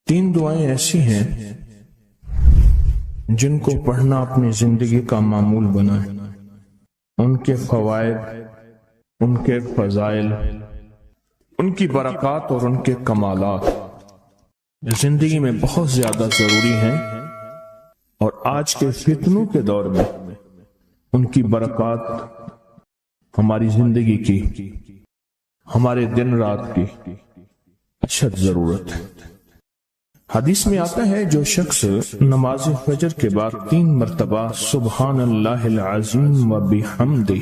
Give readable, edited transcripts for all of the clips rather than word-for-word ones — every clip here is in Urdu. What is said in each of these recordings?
تین دعائیں ایسی ہیں جن کو پڑھنا اپنی زندگی کا معمول بنائے. ان کے فوائد، ان کے فضائل، ان کی برکات اور ان کے کمالات زندگی میں بہت زیادہ ضروری ہیں، اور آج کے فتنوں کے دور میں ان کی برکات ہماری زندگی کی، ہمارے دن رات کی اشد ضرورت ہے. حدیث میں آتا ہے جو شخص نماز فجر کے بعد 3 مرتبہ سبحان اللہ العظیم و بحمدہ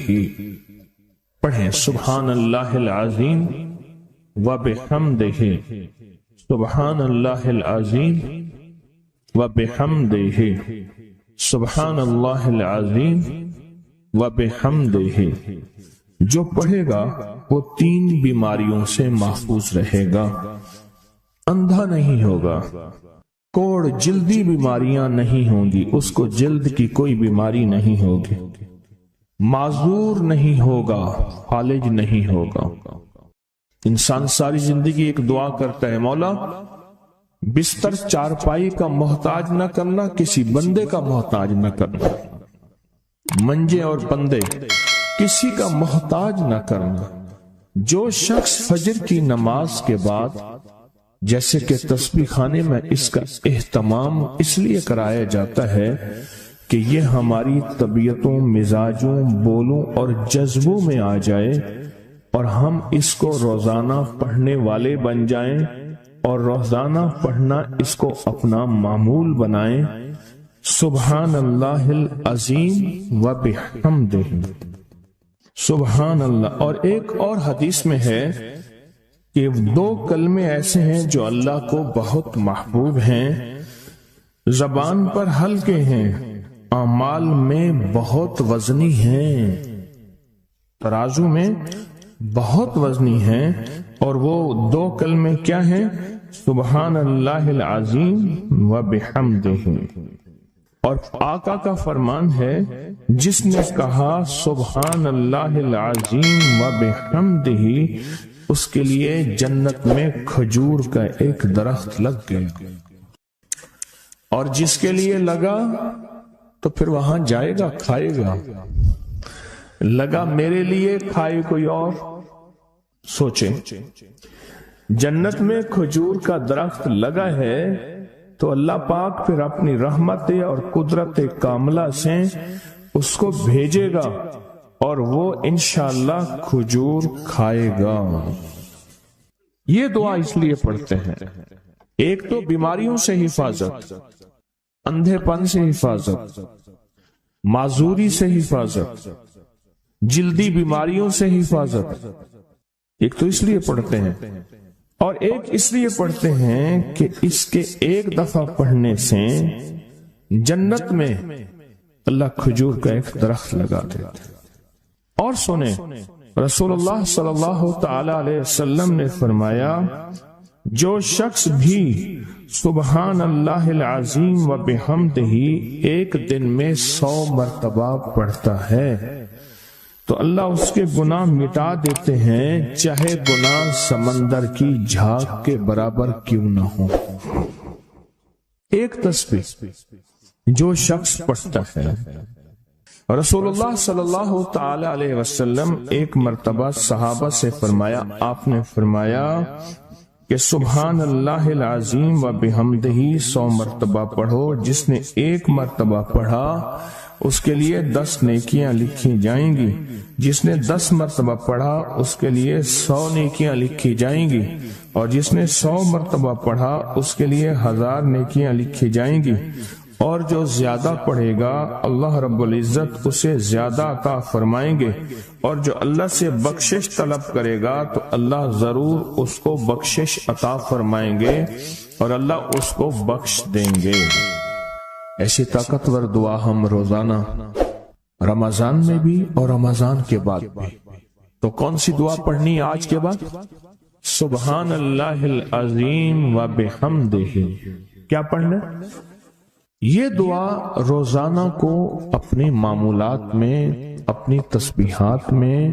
پڑھیں، سبحان اللہ العظیم و بحمدہ، سبحان اللہ العظیم و بحمدہ، سبحان اللہ العظیم و بحمدہ، جو پڑھے گا وہ 3 بیماریوں سے محفوظ رہے گا. اندھا نہیں ہوگا، کوڑ جلدی بیماریاں نہیں ہوں گی، اس کو جلد کی کوئی بیماری نہیں ہوگی، معذور نہیں ہوگا، فالج نہیں ہوگا. انسان ساری زندگی ایک دعا کرتا ہے، مولا بستر چارپائی کا محتاج نہ کرنا، کسی بندے کا محتاج نہ کرنا، منجے اور بندے کسی کا محتاج نہ کرنا. جو شخص فجر کی نماز کے بعد، جیسے کہ تسبیح خانے میں اس کا اہتمام اس لیے کرایا جاتا ہے کہ یہ ہماری طبیعتوں، مزاجوں، بولوں اور جذبوں میں آ جائے اور ہم اس کو روزانہ پڑھنے والے بن جائیں اور روزانہ پڑھنا اس کو اپنا معمول بنائیں. سبحان اللہ العظیم و بحمدہ، سبحان اللہ. اور ایک اور حدیث میں ہے کہ 2 کلمے ایسے ہیں جو اللہ کو بہت محبوب ہیں، زبان پر ہلکے ہیں، اعمال میں بہت وزنی ہیں، ترازو میں بہت وزنی ہیں. اور وہ 2 کلمے کیا ہیں؟ سبحان اللہ العظیم و بحمدہ. اور آقا کا فرمان ہے، جس نے کہا سبحان اللہ العظیم و بحمدہ، اس کے لیے جنت میں کھجور کا ایک درخت لگ گیا، اور جس کے لیے لگا تو پھر وہاں جائے گا، کھائے گا. لگا میرے لیے، کھائے کوئی اور. سوچیں، جنت میں کھجور کا درخت لگا ہے تو اللہ پاک پھر اپنی رحمت اور قدرت کاملہ سے اس کو بھیجے گا اور وہ انشاءاللہ کھجور کھائے گا. یہ دعا اس لیے پڑھتے ہیں، ایک تو بیماریوں سے حفاظت، اندھے پن سے حفاظت، معذوری سے حفاظت، جلدی بیماریوں سے حفاظت. ایک تو اس لیے پڑھتے ہیں، اور ایک اس لیے پڑھتے ہیں کہ اس کے ایک دفعہ پڑھنے سے جنت میں اللہ کھجور کا ایک درخت لگا دیتا ہے. اور سنیں، رسول اللہ صلی اللہ تعالی علیہ وسلم نے فرمایا، جو شخص بھی سبحان اللہ العظیم و بحمدہ ایک دن میں 100 مرتبہ پڑھتا ہے تو اللہ اس کے گناہ مٹا دیتے ہیں، چاہے گناہ سمندر کی جھاگ کے برابر کیوں نہ ہو. ایک تسبیح جو شخص پڑھتا ہے. رسول اللہ صلی اللہ تعالی علیہ وسلم ایک مرتبہ صحابہ سے فرمایا، آپ نے فرمایا کہ سبحان اللہ العظیم و بحمدہ 100 مرتبہ پڑھو. جس نے 1 مرتبہ پڑھا اس کے لیے 10 نیکیاں لکھی جائیں گی، جس نے 10 مرتبہ پڑھا اس کے لیے 100 نیکیاں لکھی جائیں گی، اور جس نے 100 مرتبہ پڑھا اس کے لیے 1000 نیکیاں لکھی جائیں گی. اور جو زیادہ پڑھے گا اللہ رب العزت اسے زیادہ عطا فرمائیں گے، اور جو اللہ سے بخشش طلب کرے گا تو اللہ ضرور اس کو بخشش عطا فرمائیں گے اور اللہ اس کو بخش دیں گے. ایسی طاقتور دعا ہم روزانہ رمضان میں بھی اور رمضان کے بعد بھی. تو کون سی دعا پڑھنی آج کے بعد؟ سبحان اللہ العظیم و بحمدہ. کیا پڑھنا؟ یہ دعا روزانہ کو اپنے معمولات میں، اپنی تسبیحات میں،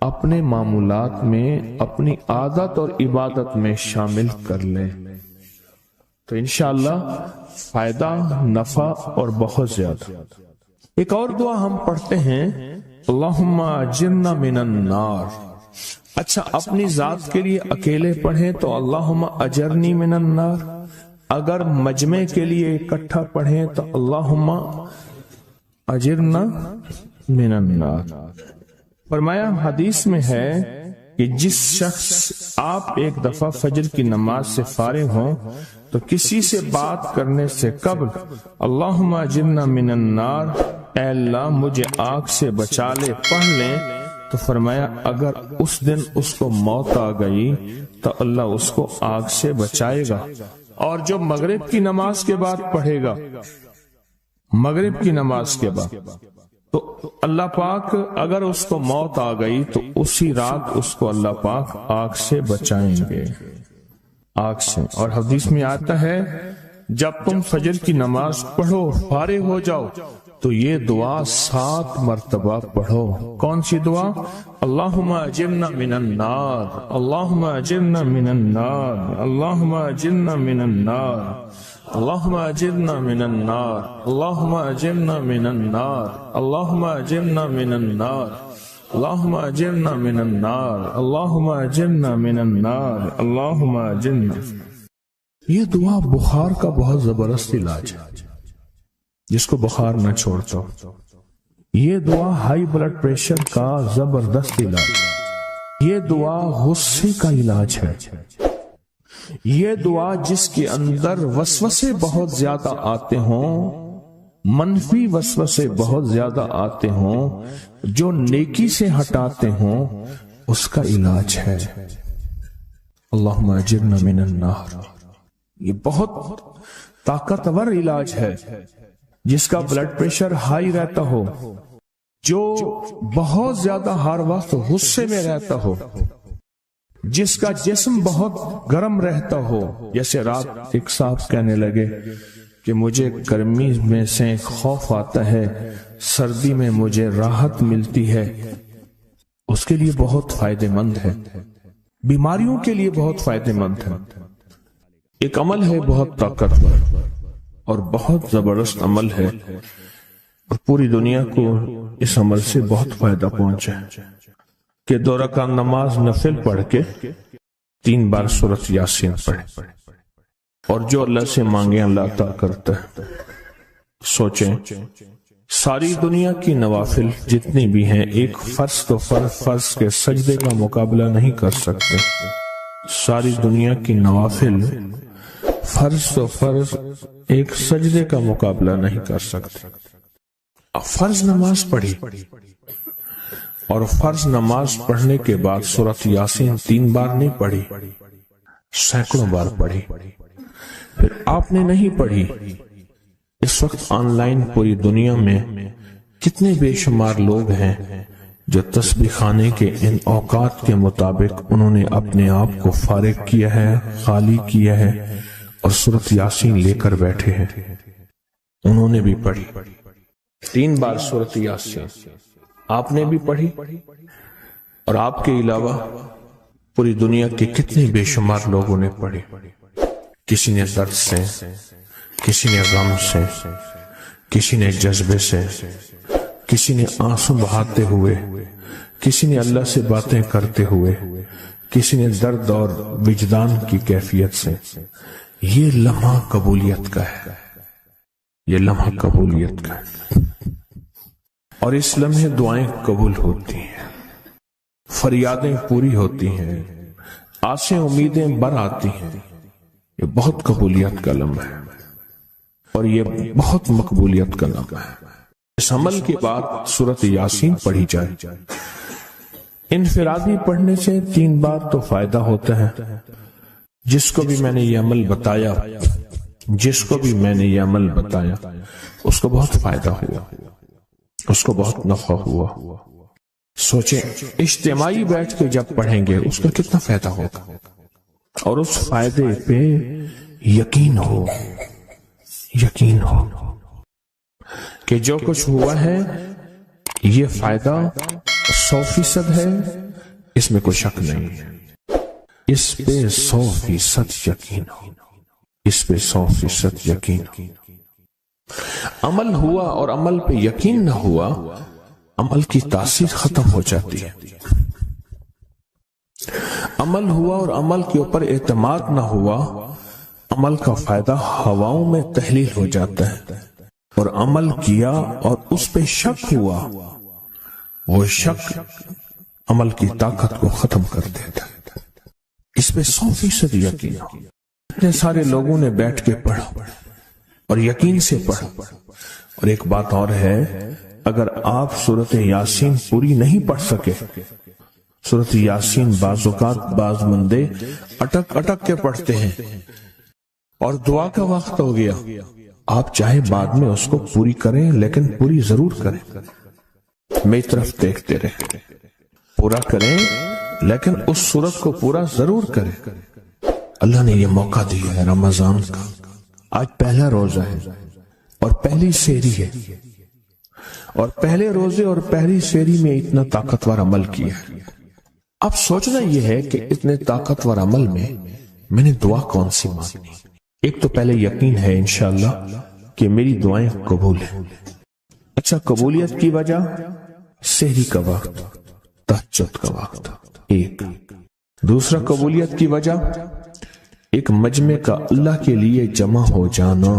اپنے معمولات میں، اپنی عادت اور عبادت میں شامل کر لیں. تو انشاءاللہ فائدہ، نفع اور بہت زیادہ۔ ایک اور دعا ہم پڑھتے ہیں، اللہم اجرنا من النار۔ اچھا، اپنی ذات کے لیے اکیلے پڑھیں تو اللہم اجرنی من النار، اگر مجمع کے لیے اکٹھا پڑھیں تو اللہم اجرنا من النار۔ فرمایا حدیث میں ہے کہ جس شخص آپ ایک دفعہ فجر کی نماز سے فارغ ہوں تو کسی سے بات کرنے سے قبل اللہم اجرنا من النار، اے اللہ مجھے آگ سے بچا لے، پڑھ لیں، تو فرمایا اگر اس دن اس کو موت آ گئی تو اللہ اس کو آگ سے بچائے گا۔ اور جو مغرب کی نماز کے بعد پڑھے گا، مغرب کی نماز کے بعد، تو اللہ پاک اگر اس کو موت آ گئی تو اسی رات اس کو اللہ پاک آگ سے بچائیں گے، آگ سے۔ اور حدیث میں آتا ہے جب تم فجر کی نماز پڑھو، فارغ ہو جاؤ، تو یہ دعا 7 مرتبہ پڑھو۔ کون سی دعا؟ اللہم اجرنا من النار، اللہم اجرنا من النار، اللہم اجرنا من النار، اللہم اجرنا من النار، اللہم اجرنا من النار، اللہم اجرنا من النار، اللہم اجرنا من النار، اللہم اجرنا من النار، اللہم اجرنا۔ یہ دعا بخار کا بہت زبردست علاج ہے، جس کو بخار نہ چھوڑتا ہو۔ یہ دعا ہائی بلڈ پریشر کا زبردست علاج ہے۔ یہ دعا غصے کا علاج ہے۔ یہ دعا جس کے اندر وسوسے بہت زیادہ آتے ہوں، منفی وسوسے بہت زیادہ آتے ہوں، جو نیکی سے ہٹاتے ہوں، اس کا علاج ہے۔ اللہم اجرنا من النار، یہ بہت طاقتور علاج ہے۔ جس کا بلڈ پریشر ہائی رہتا ہو، جو بہت زیادہ ہر وقت غصے میں رہتا ہو، جس کا جسم بہت گرم رہتا ہو، جیسے رات ایک صاحب کہنے لگے کہ مجھے گرمی میں سے خوف آتا ہے، سردی میں مجھے راحت ملتی ہے، اس کے لیے بہت فائدہ مند ہے، بیماریوں کے لیے بہت فائدہ مند ہے۔ ایک عمل ہے بہت طاقتور اور بہت زبردست عمل ہے، اور پوری دنیا کو اس عمل سے بہت فائدہ پہنچا ہے کہ 2 رکعت نماز نفل پڑھ کے 3 بار سورۃ یاسین پڑھے، اور جو اللہ سے مانگے اللہ عطا کرتا ہے۔ سوچیں، ساری دنیا کی نوافل جتنی بھی ہیں، ایک فرض تو فرض کے سجدے کا مقابلہ نہیں کر سکتے۔ ساری دنیا کی نوافل فرض تو فرض ایک سجدے کا مقابلہ نہیں کر سکتے۔ فرض نماز پڑھی، اور فرض نماز پڑھنے کے بعد سورۃ یاسین 3 بار نہیں پڑھی، سینکڑوں بار پڑھی۔ پھر آپ نے نہیں پڑھی، اس وقت آن لائن پوری دنیا میں کتنے بے شمار لوگ ہیں جو تسبیح خانے کے ان اوقات کے مطابق انہوں نے اپنے آپ کو فارغ کیا ہے، خالی کیا ہے، اور سورۃ یاسین لے کر بیٹھے ہیں۔ انہوں نے بھی پڑھی 3 بار سورۃ یاسین، آپ نے بھی پڑھی، اور آپ کے علاوہ پوری دنیا کے کتنے بے شمار لوگوں نے پڑھی۔ کسی نے درد سے، کسی نے غم سے، کسی نے جذبے سے، کسی نے آنسو بہاتے ہوئے، کسی نے اللہ سے باتیں کرتے ہوئے، کسی نے درد اور وجدان کی کیفیت سے۔ یہ لمحہ قبولیت کا ہے، یہ لمحہ قبولیت کا ہے، اور اس لمحے دعائیں قبول ہوتی ہیں، فریادیں پوری ہوتی ہیں، آسیں امیدیں بر آتی ہیں۔ یہ بہت قبولیت کا لمحہ ہے، اور یہ بہت مقبولیت کا لمحہ ہے۔ اس عمل کے بعد سورۃ یاسین پڑھی جائے۔ انفرادی پڑھنے سے 3 بار تو فائدہ ہوتا ہے۔ جس کو بھی میں نے یہ عمل بتایا، جس کو بھی میں نے یہ عمل بتایا، اس کو بہت فائدہ ہوا، اس کو بہت نفع ہوا۔ سوچیں، اجتماعی بیٹھ کے جب پڑھیں گے اس کا کتنا فائدہ ہوگا، اور اس فائدے پہ یقین ہو، یقین ہو کہ جو کچھ ہوا ہے یہ فائدہ 100% ہے، اس میں کوئی شک نہیں ہے، اس پہ 100% یقین ہو۔ اس پہ 100% یقین ہو۔ عمل ہوا اور عمل پہ یقین نہ ہوا، عمل کی تاثیر ختم ہو جاتی ہے۔ عمل ہوا اور عمل کے اوپر اعتماد نہ ہوا، عمل کا فائدہ ہواؤں میں تحلیل ہو جاتا ہے، اور عمل کیا اور اس پہ شک ہوا، وہ شک عمل کی طاقت کو ختم کر دیتا ہے۔ اس پہ 100% یقین ہو۔ اتنے سارے لوگوں نے بیٹھ کے پڑھا اور یقین سے پڑھا۔ اور ایک بات اور ہے، اگر آپ سورۃ یاسین پوری نہیں پڑھ سکے، سورۃ یاسین بعض اوقات بعض بندے اٹک اٹک کے پڑھتے ہیں اور دعا کا وقت ہو گیا، آپ چاہے بعد میں اس کو پوری کریں لیکن پوری ضرور کریں، میری طرف دیکھتے رہیں، پورا کریں لیکن اس سورت کو پورا ضرور کریں۔ اللہ نے یہ موقع دیا ہے رمضان کا، آج پہلا روزہ ہے اور پہلی سحری ہے، اور پہلے روزے اور پہلی سحری میں اتنا طاقتور عمل کیا ہے۔ اب سوچنا یہ ہے کہ اتنے طاقتور عمل میں نے دعا کون سی مانگنی؟ ایک تو پہلے یقین ہے انشاءاللہ کہ میری دعائیں قبول ہیں۔ اچھا، قبولیت کی وجہ سحری کا وقت، تہجد کا وقت، ایک دوسرا قبولیت کی وجہ ایک مجمع کا اللہ کے لیے جمع ہو جانا۔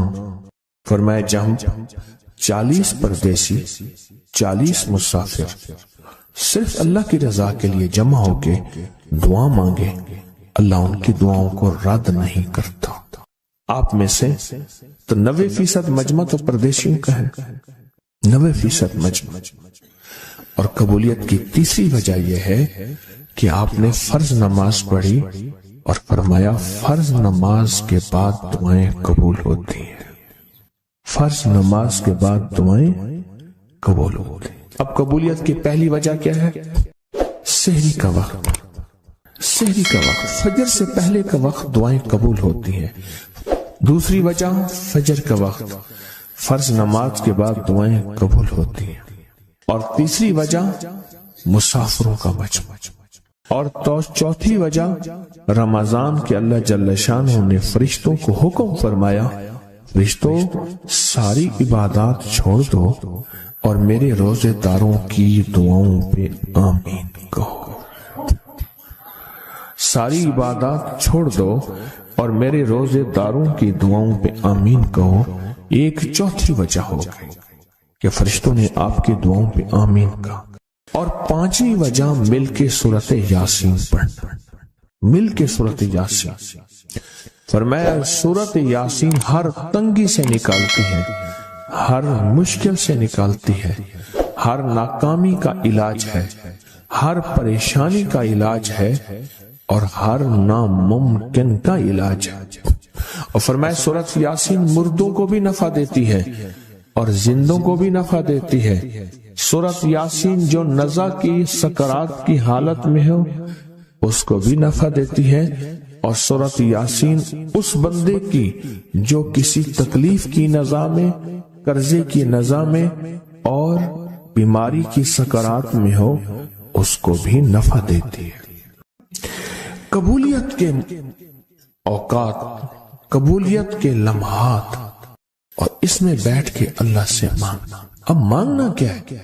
فرمایا جہاں 40 پردیسی 40 مسافر صرف اللہ کی رضا کے لیے جمع ہو کے دعا مانگے، اللہ ان کی دعاؤں کو رد نہیں کرتا۔ آپ میں سے تو 90% مجمع تو پردیشیوں کا ہے، 90% مجمع۔ اور قبولیت کی تیسری وجہ یہ ہے کہ آپ نے فرض نماز پڑھی اور فرمایا فرض نماز کے بعد دعائیں قبول ہوتی ہیں، فرض نماز کے بعد دعائیں قبول ہوتی ہیں۔ اب قبولیت کی پہلی وجہ کیا ہے؟ سحری کا وقت، سحری کا وقت، فجر سے پہلے کا وقت دعائیں قبول ہوتی ہیں۔ دوسری وجہ فجر کا وقت، فرض نماز کے بعد دعائیں قبول ہوتی ہیں۔ اور تیسری وجہ مسافروں کا مجمع، اور چوتھی وجہ رمضان کے اللہ جل شانہ نے فرشتوں کو حکم فرمایا، فرشتوں ساری عبادات چھوڑ دو اور میرے روزے داروں کی دعاؤں پہ آمین کہو۔ ساری عبادات چھوڑ دو اور میرے روزے داروں کی دعاؤں پہ آمین کہو۔ ایک چوتھی وجہ ہو گئی کہ فرشتوں نے آپ کی دعاؤں پہ آمین کہا۔ اور پانچویں وجہ مل کے سورۃ یاسین پڑھنا، مل کے سورۃ یاسین۔ فرمایا سورۃ یاسین ہر تنگی سے نکالتی ہے، ہر مشکل سے نکالتی ہے، ہر ناکامی کا علاج ہے، ہر پریشانی کا علاج ہے، اور ہر ناممکن کا علاج ہے۔ اور فرمایا سورۃ یاسین مردوں کو بھی نفع دیتی ہے اور زندوں کو بھی نفع دیتی ہے۔ سورۃ یاسین جو نزع کی سکرات کی حالت میں ہو اس کو بھی نفع دیتی ہے، اور سورۃ یاسین اس بندے کی جو کسی تکلیف کی نزع میں، قرضے کی نزع میں اور بیماری کی سکرات میں ہو اس کو بھی نفع دیتی ہے۔ قبولیت کے اوقات، قبولیت کے لمحات، اور اس میں بیٹھ کے اللہ سے مانگنا۔ اب مانگنا کیا ہے؟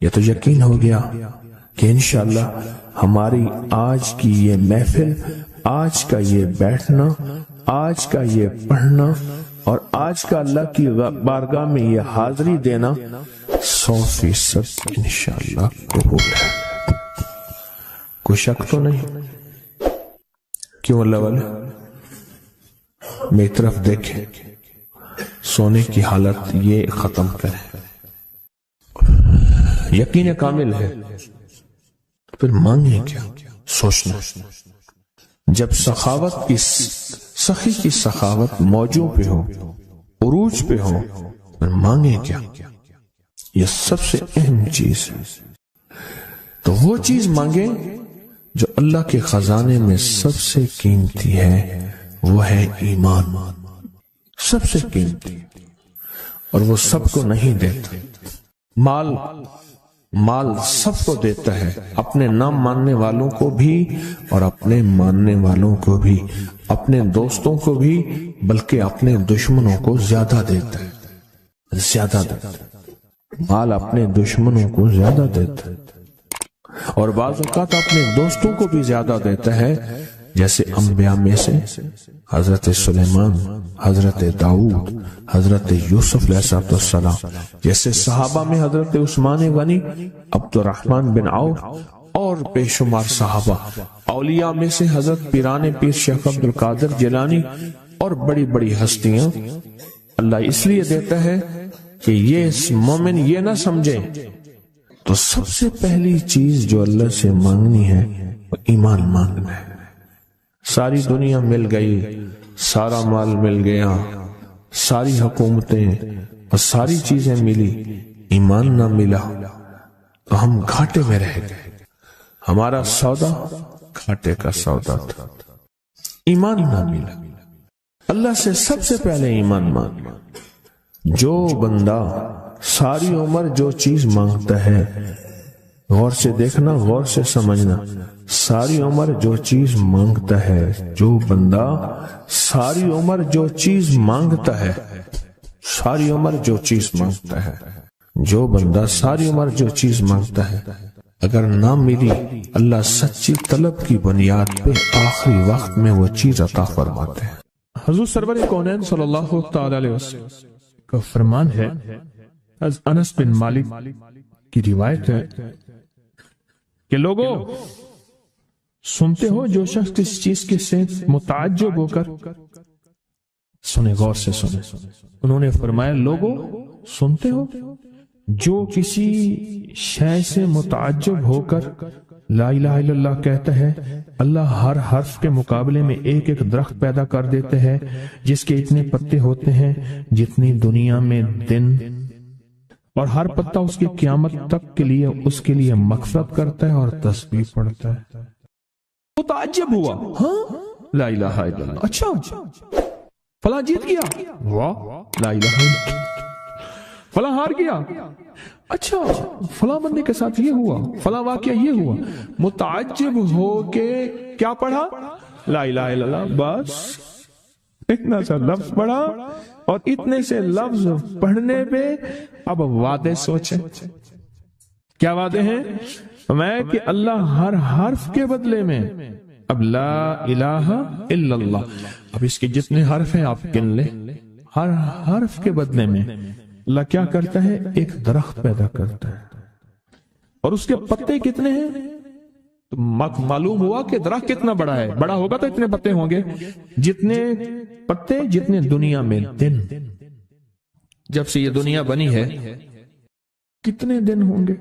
یہ تو یقین ہو گیا کہ انشاءاللہ ہماری آج کی یہ محفل، آج کا یہ بیٹھنا، آج کا یہ پڑھنا اور آج کا اللہ کی بارگاہ میں یہ حاضری دینا 100% انشاءاللہ قبول ہے۔ کوئی شک تو نہیں؟ کیوں اللہ والے میری طرف دیکھیں، سونے کی حالت یہ ختم کریں، یقین کامل ہے، پھر مانگیں کیا؟ سوچنا۔ جب سخاوت کی سخی کی سخاوت موجوں پہ ہو، عروج پہ ہو، پھر مانگیں کیا؟ یہ سب سے اہم چیز ہے۔ تو وہ چیز مانگیں جو اللہ کے خزانے میں سب سے قیمتی ہے، وہ ہے ایمان، سب سے قیمتی، اور وہ سب کو نہیں دیتا۔ مال سب کو دیتا ہے، اپنے نہ ماننے والوں کو بھی اور اپنے ماننے والوں کو بھی۔ اپنے دوستوں کو بھی بلکہ اپنے دشمنوں کو زیادہ دیتا ہے، زیادہ دیتا ہے، مال اپنے دشمنوں کو زیادہ دیتا ہے، اور بعض اوقات اپنے دوستوں کو بھی زیادہ دیتا ہے، جیسے انبیاء میں سے حضرت سلیمان، حضرت داؤد، حضرت یوسف علیہ السلام، جیسے صحابہ میں حضرت عثمان غنی، عبد الرحمن بن عوف اور بے شمار صحابہ، اولیاء میں سے حضرت پیران پیر شیخ عبد القادر جیلانی اور بڑی بڑی ہستیاں۔ اللہ اس لیے دیتا ہے کہ یہ مومن یہ نہ سمجھے، تو سب سے پہلی چیز جو اللہ سے مانگنی ہے وہ ایمان مانگنا ہے۔ ساری دنیا مل گئی، سارا مال مل گیا، ساری حکومتیں اور ساری چیزیں ملی، ایمان نہ ملا تو ہم گھاٹے میں رہ گئے۔ ہمارا سودا گھاٹے کا سودا تھا، ایمان نہ ملا۔ اللہ سے سب سے پہلے ایمان مانگنا۔ جو بندہ ساری عمر جو چیز مانگتا ہے، غور سے دیکھنا، غور سے سمجھنا، ساری عمر جو چیز مانگتا ہے، جو بندہ ساری عمر جو چیز مانگتا ہے، ساری عمر جو چیز مانگتا ہے، جو بندہ ساری عمر جو چیز مانگتا ہے، اگر نہ ملی، اللہ سچی طلب کی بنیاد پہ آخری وقت میں وہ چیز عطا فرماتے ہیں۔ حضور سرور کونین صلی اللہ تعالی علیہ وسلم کا فرمان ہے، از انس بن مالک کی روایت ہے کہ لوگوں سنتے ہو جو شخص کسی چیز کے سے متعجب ہو کر سنے، غور سے سنے۔ انہوں نے فرمایا لوگوں سنتے ہو جو کسی شے سے متعجب ہو کر لا الہ الا اللہ کہتا ہے، اللہ ہر حرف کے مقابلے میں ایک ایک درخت پیدا کر دیتے ہیں جس کے اتنے پتے ہوتے ہیں جتنی دنیا میں دن، اور ہر پتا اس کی قیامت تک کے لیے اس کے لیے مغفرت کرتا ہے اور تسبیح پڑھتا ہے۔ متعجب ہوا، ہاں لا الہ الا اللہ، اچھا فلاں جیت گیا، واہ لا الہ الا اللہ، فلاں ہار گیا، اچھا فلاں بندے کے ساتھ یہ ہوا، فلاں واقعہ یہ ہوا، متعجب ہو کے کیا پڑھا؟ لا الہ الا اللہ، بس اتنا سا لفظ پڑھا، اور اتنے سے لفظ پڑھنے پہ اب وعدے سوچیں، کیا وعدے ہیں؟ میں کہ اللہ ہر حرف کے بدلے میں، اب لا الہ الا اللہ، اب اس کے جتنے حرف ہیں آپ گن لیں، ہر حرف کے بدلے میں اللہ کیا کرتا ہے؟ ایک درخت پیدا کرتا ہے، اور اس کے پتے کتنے ہیں؟ تو معلوم ہوا کہ درخت کتنا بڑا ہے، بڑا ہوگا تو اتنے پتے ہوں گے، جتنے پتے جتنے دنیا میں دن۔ جب سے یہ دنیا بنی ہے کتنے دن ہوں گے؟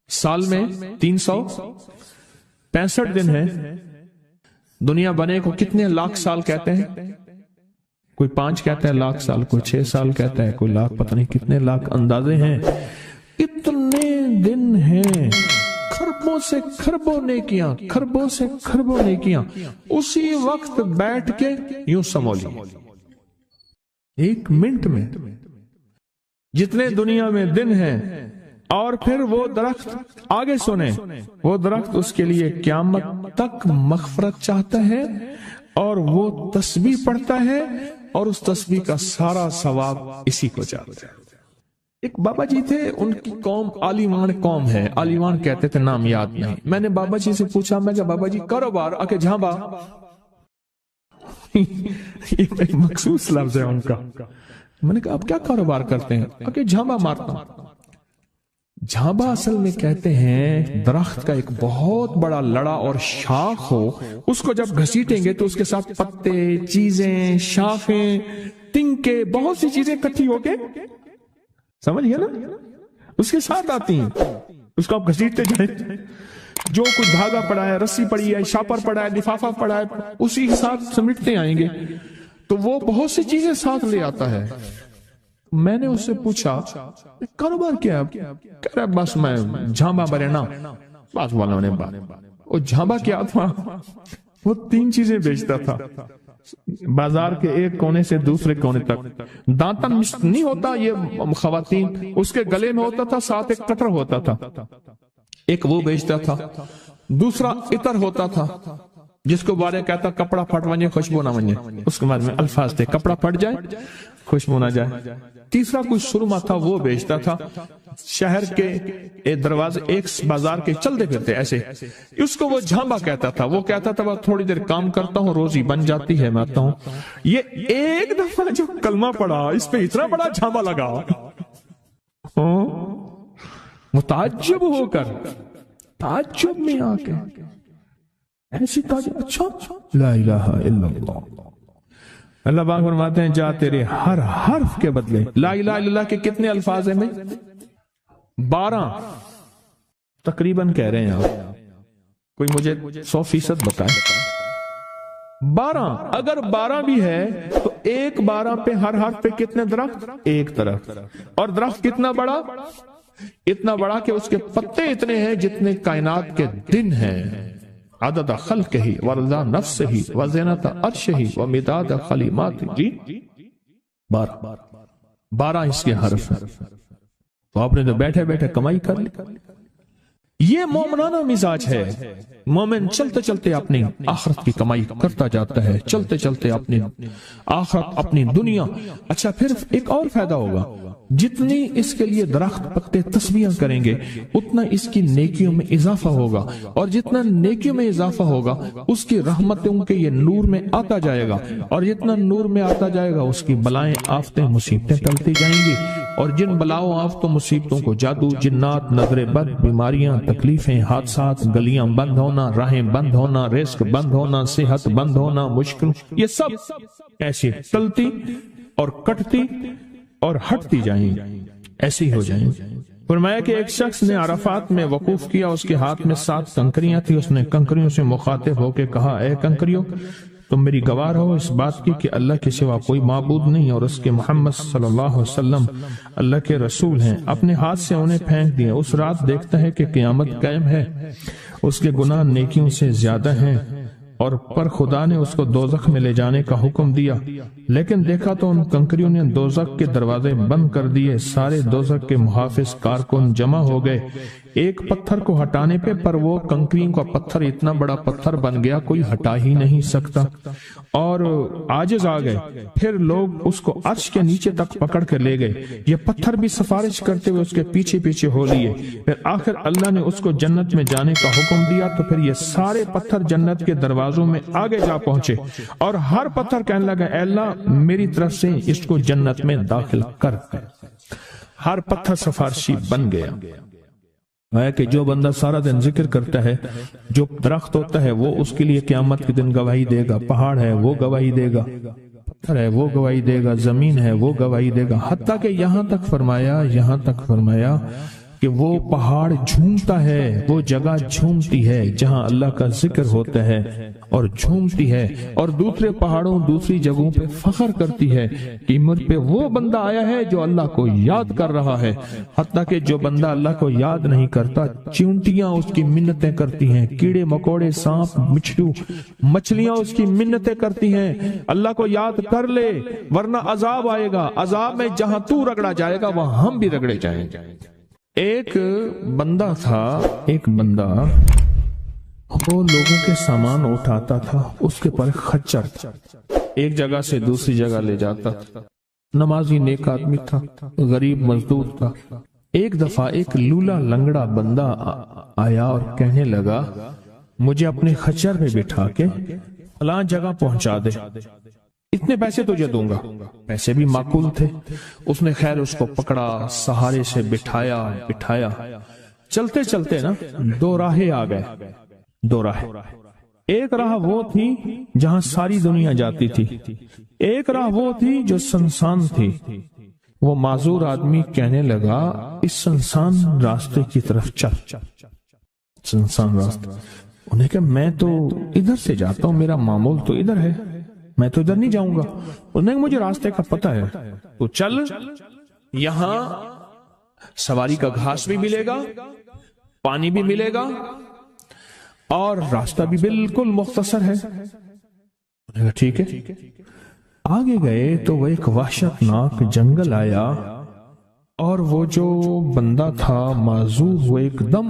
سال میں 365 دن ہیں۔ دنیا بنے کو کتنے لاکھ سال کہتے ہیں؟ کوئی 5 کہتا ہے لاکھ سال، کوئی 6 سال کہتا ہے، کوئی لاکھ، پتہ نہیں کتنے لاکھ اندازے ہیں۔ اتنے دن ہیں، خربوں سے خربوں نیکیاں، خربوں سے خربوں نیکیاں اسی وقت بیٹھ کے یوں سمولی، 1 منٹ میں جتنے دنیا میں دن ہیں۔ اور پھر وہ درخت، آگے سنیں، وہ درخت اس کے لیے قیامت تک مغفرت چاہتا ہے، اور وہ تسبیح پڑھتا ہے، اور اس تسبیح کا سارا ثواب اسی کو جاتا ہے۔ ایک بابا جی تھے، ان کی قوم عالیوان قوم ہے، عالیوان کہتے تھے، نام یاد نہیں۔ میں نے بابا جی سے پوچھا، میں کہ بابا جی کاروبار؟ آکے جھانبا، یہ ایک مخصوص لفظ ہے ان کا۔ میں نے کہا آپ کیا کاروبار کرتے ہیں؟ آکے جھانبا مارتا ہوں۔ جھانبا اصل میں کہتے ہیں درخت کا ایک بہت بڑا لڑا اور شاخ ہو، اس کو جب گھسیٹیں گے تو اس کے ساتھ پتے، چیزیں، شاخیں، تنکے، بہت سی چیزیں اکٹھی ہو کے، سمجھ گیا نا، اس کے ساتھ آتی ہیں، اس کو آپ گھسیٹتے جائیں، جو کچھ دھاگا پڑا ہے، رسی پڑی ہے، شاپر پڑا ہے، لفافہ پڑا ہے، اسی کے ساتھ سمیٹتے آئیں گے، تو وہ بہت سی چیزیں ساتھ لے آتا ہے۔ میں نے اس سے پوچھا کاروبار کیا ہے؟ کہہ رہا بس میں جھانبا برینا، بس والوں نے بات۔ وہ جھانبا کیا تھا؟ وہ 3 چیزیں بیچتا تھا، بازار کے ایک کونے سے دوسرے کونے تک۔ دانتن نہیں ہوتا یہ خواتین، اس کے گلے میں ہوتا تھا، ساتھ ایک کٹر ہوتا تھا، ایک وہ بیچتا تھا، دوسرا عطر ہوتا تھا، جس کو بارے کہتا کپڑا پھٹ ونجے خوشبو نہ ونجے، اس کے بعد میں الفاظ تھے کپڑا پھٹ جائے خوشبو نہ جائے۔ تیسرا کوئی سرما تھا، وہ بیچتا تھا شہر کے دروازے ایک بازار کے چلتے پھرتے ایسے، اس کو وہ جھامبا کہتا تھا۔ وہ کہتا تھا بس تھوڑی دیر کام کرتا ہوں روزی بن جاتی ہے، میں آتا ہوں۔ یہ ایک دفعہ جو کلمہ پڑا اس پہ اتنا بڑا جھامبا لگا، متعجب ہو کر، تعجب میں آ کے ایسی تعجب، اچھا لا الہ الا اللہ۔ اللہ پاک فرماتے ہیں جا تیرے ہر حرف کے بدلے، لا الہ الا اللہ کے کتنے الفاظ ہیں میں 12 تقریباً کہہ رہے ہیں آپ، کوئی مجھے 100% بتائے 12۔ اگر 12 بھی ہے تو ایک 12 پہ ہر حرف پہ کتنے درخت؟ ایک درخت، اور درخت کتنا بڑا؟ اتنا بڑا کہ اس کے پتے اتنے ہیں جتنے کائنات کے دن ہیں، عدد خلق ہی ورضا نفس ہی وزینت عرش ہی ومداد کلمات، جی 12 اس کے حرف ہیں۔ تو آپ نے تو بیٹھے بیٹھے کمائی کر لی۔ یہ مومنانہ مزاج ہے۔ مومن چلتے چلتے اپنی آخرت کی کمائی کرتا جاتا ہے، چلتے چلتے اپنی آخرت، اپنی دنیا۔ اچھا پھر ایک اور فائدہ ہوگا، جتنی اس کے لیے درخت پتے تسبیحاں کریں گے اتنا اس کی نیکیوں میں اضافہ ہوگا، اور جتنا نیکیوں میں اضافہ ہوگا اس کی رحمتوں کے یہ نور میں آتا جائے گا، اور جتنا نور میں آتا جائے گا اس کی بلائیں آفتیں مصیبتیں ٹلتی جائیں گی، اور جن بلاؤں آفتوں مصیبتوں کو جادو جنات نظر بد بیماریاں تکلیفیں حادثات گلیاں بند ہونا راہیں بند ہونا رزق بند ہونا صحت بند ہونا مشکل، یہ سب ایسی ٹلتی اور کٹتی اور ہٹتی جائیں، ایسی ہو جائیں۔ فرمایا کہ ایک شخص نے عرفات میں وقوف کیا، اس کے ہاتھ میں 7 کنکریاں تھی، اس نے کنکریوں سے مخاطب ہو کے کہا اے کنکریوں تم میری گواہ رہو اس بات کی کہ اللہ کے سوا کوئی معبود نہیں اور اس کے محمد صلی اللہ علیہ وسلم اللہ کے رسول ہیں۔ اپنے ہاتھ سے انہیں پھینک دیا۔ اس رات دیکھتا ہے کہ قیامت قائم ہے، اس کے گناہ نیکیوں سے زیادہ ہیں، اور پر خدا نے اس کو دوزخ میں لے جانے کا حکم دیا، لیکن دیکھا تو ان کنکریوں نے دوزخ کے دروازے بند کر دیے۔ سارے دوزخ کے محافظ کارکن جمع ہو گئے ایک پتھر کو ہٹانے پہ، پر وہ کنکریوں کا پتھر اتنا بڑا پتھر بن گیا کوئی ہٹا ہی نہیں سکتا، اور عاجز آ گئے۔ پھر لوگ اس کو عرش کے نیچے تک پکڑ کر لے گئے، یہ پتھر بھی سفارش کرتے ہوئے اس کے پیچھے پیچھے ہو لیے۔ پھر آخر اللہ نے اس کو جنت میں جانے کا حکم دیا، تو پھر یہ سارے پتھر جنت کے دروازوں میں آگے جا پہنچے، اور ہر پتھر کہنے لگا اے اللہ میری طرف سے اس کو جنت میں داخل کر۔ ہر پتھر سفارشی بن گیا۔ ہے کہ جو بندہ سارا دن ذکر کرتا ہے، جو درخت ہوتا ہے وہ اس کے لیے قیامت کے دن گواہی دے گا، پہاڑ ہے وہ گواہی دے گا، پتھر ہے وہ گواہی دے گا، زمین ہے وہ گواہی دے گا، حتیٰ کہ یہاں تک فرمایا کہ وہ پہاڑ جھومتا ہے، وہ جگہ جھومتی ہے جہاں اللہ کا ذکر ہوتا ہے اور جھومتی ہے، اور دوسرے پہاڑوں دوسری جگہوں پہ فخر کرتی ہے کہ مجھ پہ وہ بندہ آیا ہے جو اللہ کو یاد کر رہا ہے۔ حتیٰ کہ جو بندہ اللہ کو یاد نہیں کرتا، چیونٹیاں اس کی منتیں کرتی ہیں، کیڑے مکوڑے سانپ بچھو مچھلیاں اس کی منتیں کرتی ہیں اللہ کو یاد کر لے ورنہ عذاب آئے گا، عذاب میں جہاں تو رگڑا جائے گا وہاں ہم بھی رگڑے جائیں گے۔ ایک بندہ وہ لوگوں کے سامان اٹھاتا تھا، اس کے پر خچر تھا، ایک جگہ سے دوسری جگہ لے جاتا تھا، نمازی نیک آدمی تھا، غریب مزدور تھا۔ ایک دفعہ ایک لولا لنگڑا بندہ آیا اور کہنے لگا مجھے اپنے خچر پہ بٹھا کے فلاں جگہ پہنچا دے، اتنے پیسے تجھے دوں گا۔ پیسے بھی معقول تھے۔ اس نے خیر اس کو پکڑا، سہارے سے بٹھایا، چلتے چلتے نا 2 راہیں آ گئے، 2 راہیں۔ ایک راہ وہ تھی جہاں ساری دنیا جاتی تھی، ایک راہ وہ تھی جو سنسان تھی۔ وہ معذور آدمی کہنے لگا اس سنسان راستے کی طرف چل، سنسان راستے۔ انہیں کہا میں تو ادھر سے جاتا ہوں، میرا معمول تو ادھر ہے، میں تو ادھر نہیں جاؤں گا۔ انہیں مجھے راستے کا پتہ ہے، تو چل، یہاں سواری کا گھاس بھی ملے گا، پانی بھی ملے گا، اور راستہ بھی بالکل مختصر ہے۔ انہیں کہا ٹھیک ہے۔ آگے گئے تو وہ ایک وحشتناک جنگل آیا، اور وہ جو بندہ تھا معذور وہ ایک دم